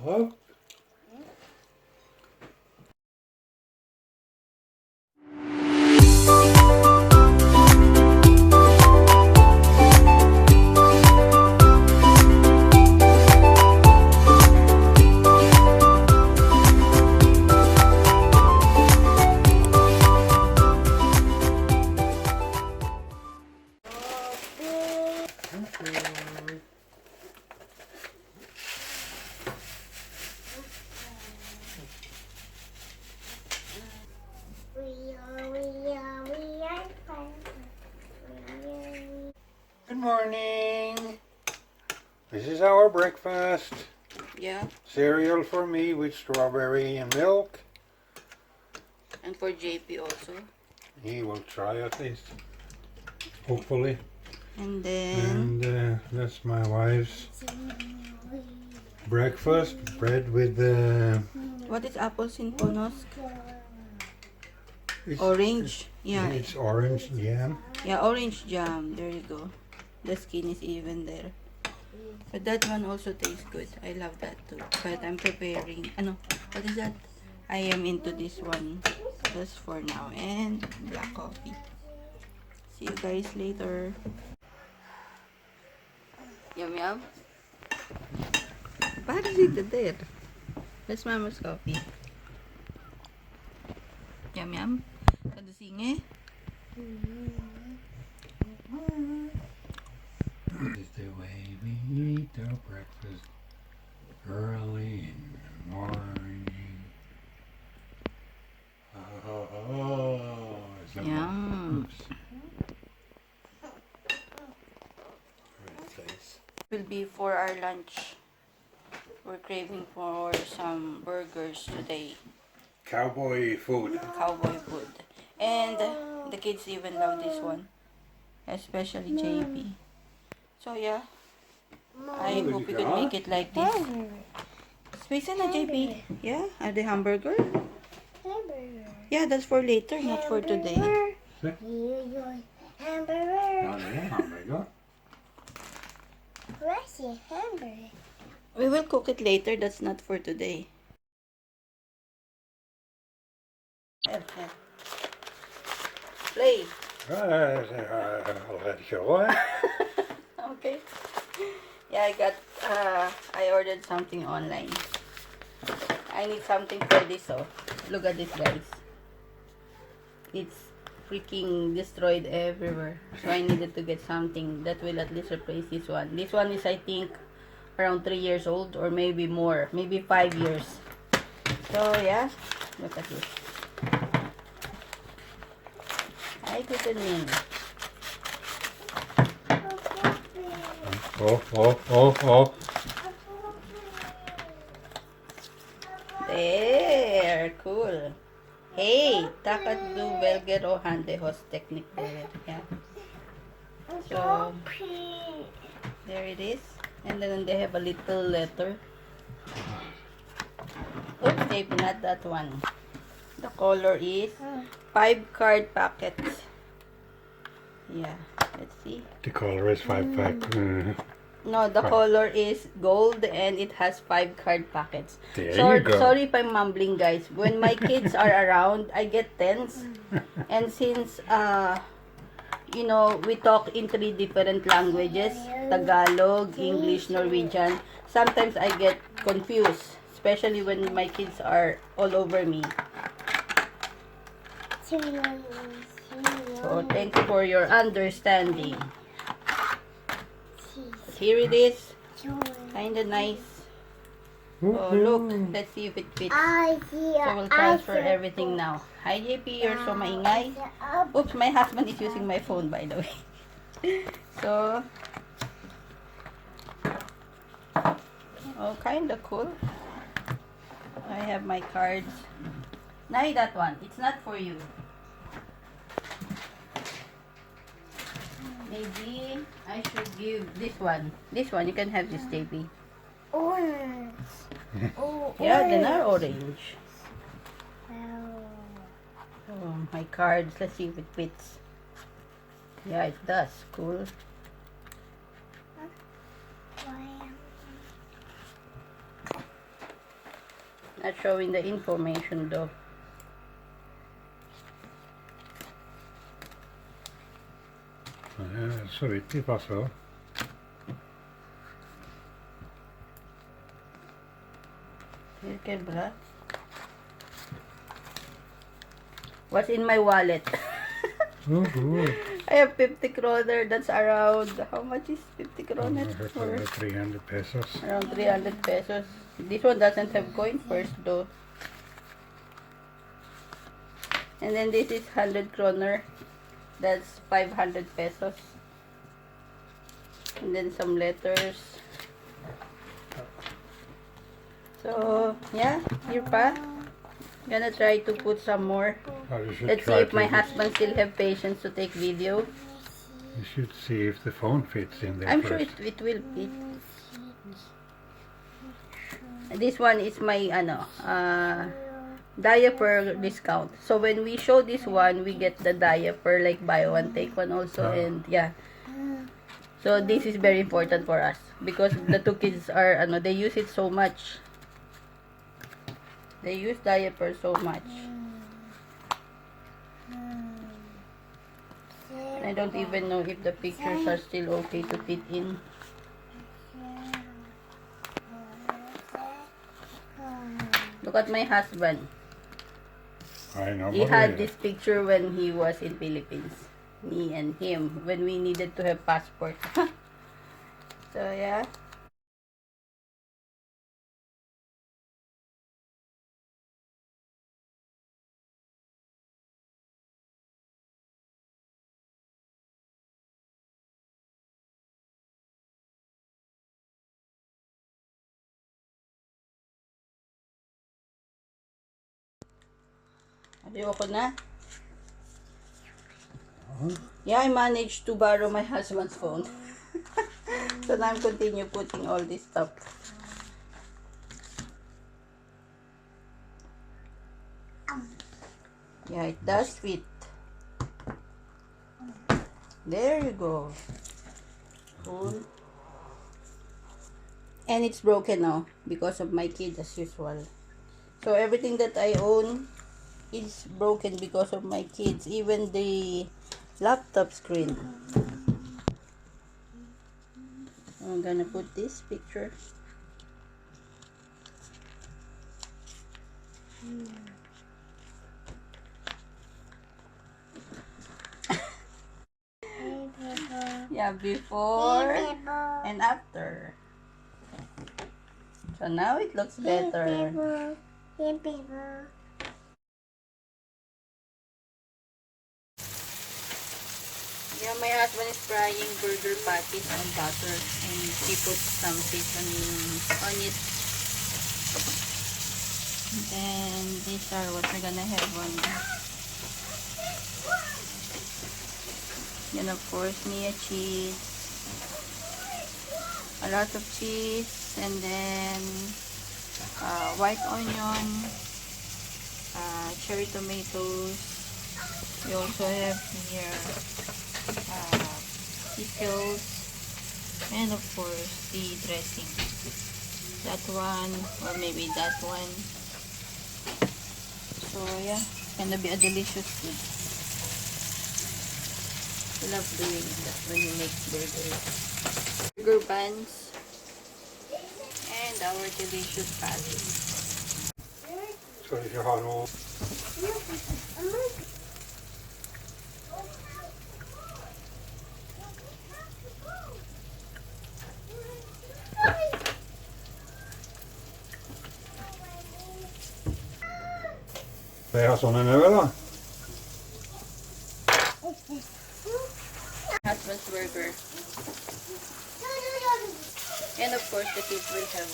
Up. Good morning. This is our breakfast. Yeah, Cereal for me with strawberry and milk. and for JP also. He will try at least. Hopefully. And then, And that's my wife's breakfast. Bread with what is apples in Ponos? it's, Orange. Yeah, It's orange jam. yeah, orange jam. There you go. The skin is even there. But that one also tastes good. I love that too. But I'm preparing. Ano? What is that? I am into this one. Just for now. And black coffee. See you guys later. Yum yum. What is it there? That's Mama's coffee. Yum yum. Kadusinge. This is the way we eat our breakfast early in the morning. Oh, Yum. oops. Right place. Will be for our lunch. We're craving for some burgers today. Cowboy food. Cowboy food. And the kids even love this one. Especially JP. So yeah. I hope we can make it like this. Space na JP. Yeah? Are they hamburger? Yeah, that's for later, not for today. Hamburger. Where's your hamburger? We will cook it later, that's not for today. Play. Let go. Okay. Yeah, I ordered something online. I need something for this, so look at this, guys. It's freaking destroyed everywhere. So I needed to get something that will at least replace this one. This one is, I think, around 3 years old or maybe more. Maybe 5 years. So yeah, look at this. Hi, Tusen. Oh. There, cool. Hey, takk du velger og hande hos teknikere. Yeah. So, there it is. And then they have a little letter. Oops, maybe not that one. The color is 5 card packets. Yeah, let's see. The color is 5 pack. No, the color is gold and it has 5 card packets. There you go. Sorry if I'm mumbling, guys. When my kids are around, I get tense. And since, you know, we talk in 3 different languages, Tagalog, English, Norwegian, sometimes I get confused, especially when my kids are all over me. So, thank you for your understanding. Here it is. Kinda nice. Oh, look. Let's see if it fits. So, we'll transfer everything now. Hi, JP. You're so maingay. Oops, my husband is using my phone, by the way. So, oh, kinda cool. I have my cards. Nay, that one. It's not for you. Maybe I should give this one. This one, you can have this, JP. Orange. Yeah, then are orange. Oh, my cards. Let's see if it fits. Yeah, it does. Cool. Not showing the information though. Så vidt de passer. Okay, bra. What's in my wallet? Oh, good. I have 50 kroner. That's around, how much is 50 kroner? For 300 pesos. Around 300 pesos. This one doesn't have coin first though. And then this is 100 kroner. That's 500 pesos. And then some letters. So, yeah, here pa. Gonna try to put some more. Let's see if my husband still have patience to take video. You should see if the phone fits in there I'm first. sure it will fit. This one is my diaper discount. So when we show this one, we get the diaper like buy one take one also, and yeah. So this is very important for us because the two kids are they use it so much. They use diaper so much. I don't even know if the pictures are still okay to fit in. Look at my husband. I know. He had this picture when he was in Philippines. Me and him when we needed to have passport. So yeah. Ayoko na. Yeah, I managed to borrow my husband's phone. So now I'm continue putting all this stuff. Yeah, it does fit. There you go. Cool. And it's broken now because of my kid as usual. So everything that I own is broken because of my kids. Even the laptop screen. I'm gonna put this picture. Yeah, before and after. So now it looks better. Yeah, my husband is frying burger patties on butter and he put some seasoning on it. Then these are what we're gonna have on. Then of course, Mia cheese. A lot of cheese. And then white onion. Cherry tomatoes. We also have here pickles. And of course, the dressing. That one, or maybe that one. So yeah, it's gonna be a delicious food. I love doing that when you make burgers. Burger buns. And our delicious patties. Så if you har någon... Det har sån en över då? Husband's burger. And of course, the kids will have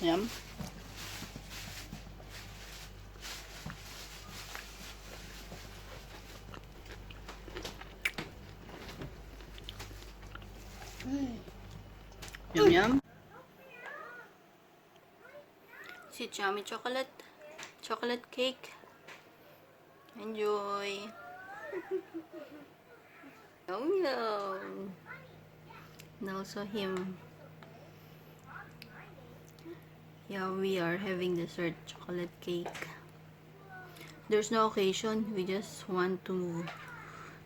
yum. Yum yum. See, yummy chocolate cake. Enjoy. Yum yum. And also him. Yeah, we are having dessert chocolate cake. There's no occasion. We just want to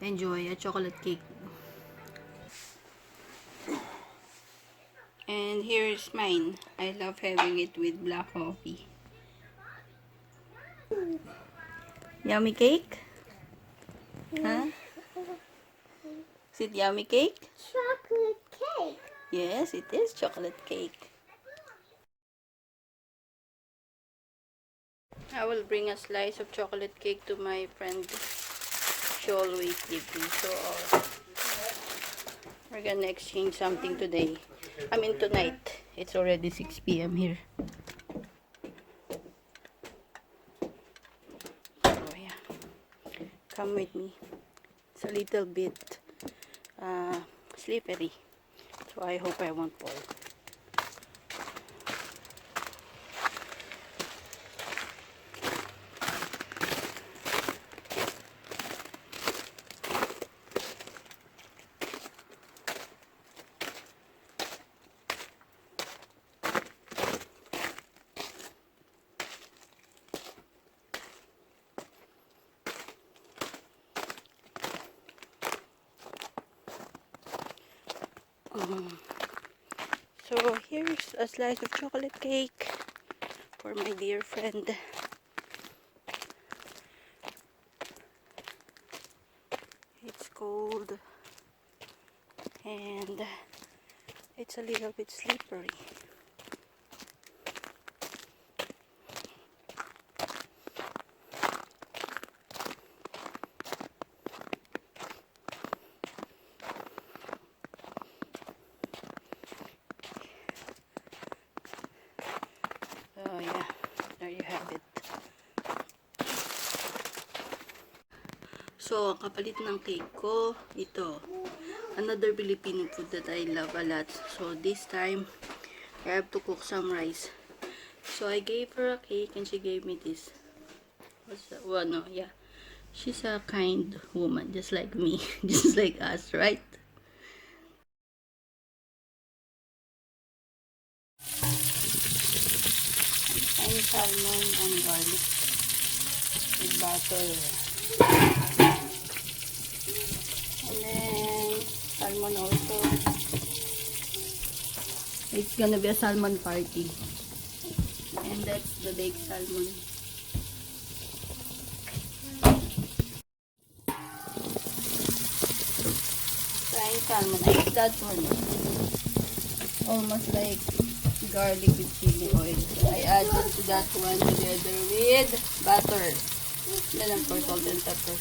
enjoy a chocolate cake. And here's mine. I love having it with black coffee. Yummy cake? Huh? Is it yummy cake? Chocolate cake. Yes, it is chocolate cake. I will bring a slice of chocolate cake to my friend. She always gives me. So, we're gonna exchange something today. I mean tonight. It's already 6 p.m. here. Oh yeah. Come with me. It's a little bit slippery. So I hope I won't fall. So here's a slice of chocolate cake for my dear friend. It's cold and it's a little bit slippery. Oh yeah, there you have it. So, ang kapalit ng cake ko, ito. Another Filipino food that I love a lot. So, this time, I have to cook some rice. So, I gave her a cake and she gave me this. What's that? Well, no, yeah. She's a kind woman, just like me. Just like us, right? And salmon and garlic with butter. And then salmon also. It's gonna be a salmon party. And that's the baked salmon. Frying salmon. I use that one. Almost like garlic with chili oil. I added to that one together with butter. Then of course salt and pepper.